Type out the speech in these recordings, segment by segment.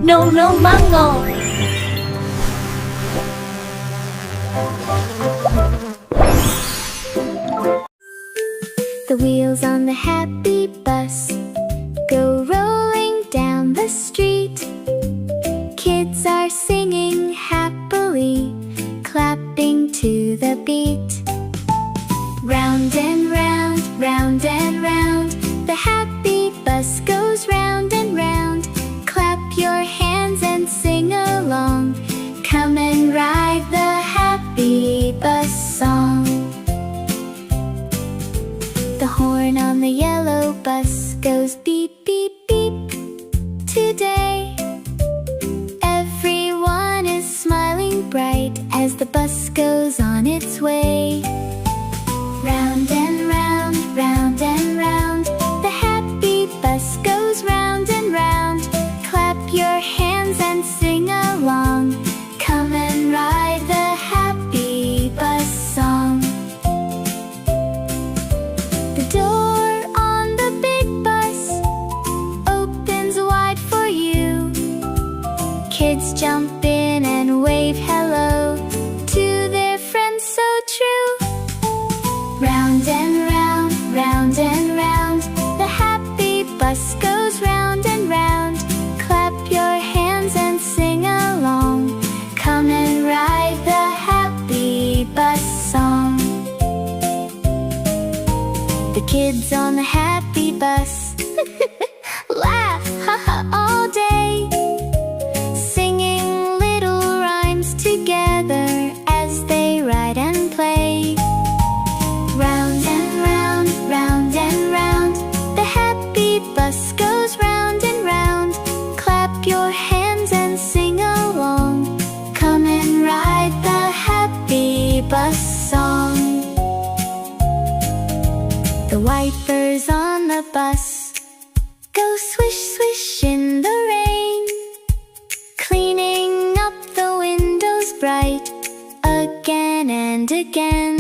NooNoomango. The wheels on the happy bus go rolling down the street. Kids are singing happily, clapping to the beat. Round and round, round and round, the happy bus goes round and round. Clap your hands and sing along. Come and ride the happy bus song. The horn on the yellow bus goes beep, beep, beep. Today, everyone is smiling bright as the bus goes on its way. Round and round, round and round, the happy bus goes round and round. Clap your hands and sing along. Come and ride the happy bus song. The door on the big bus opens wide for you. Kids jump in and wave hello to their friends so true. Round and round, round and round, the happy bus goes round and round. Clap your hands and sing along. Come and ride the happy bus song. The kids on the happy bus laugh, haha, all day, singing little rhymes together as they ride and play. Round and round, round and round, the happy bus goes round and round. Clap your hands and sing along. Come and ride the happy bus song. The wipers on the bus go swish, swish in the rain, cleaning up the windows bright again and again.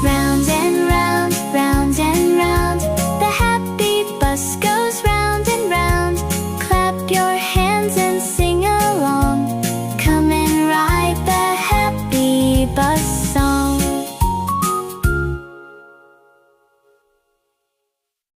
Round and round, round and round, the happy bus goes round and round. Clap your hands and sing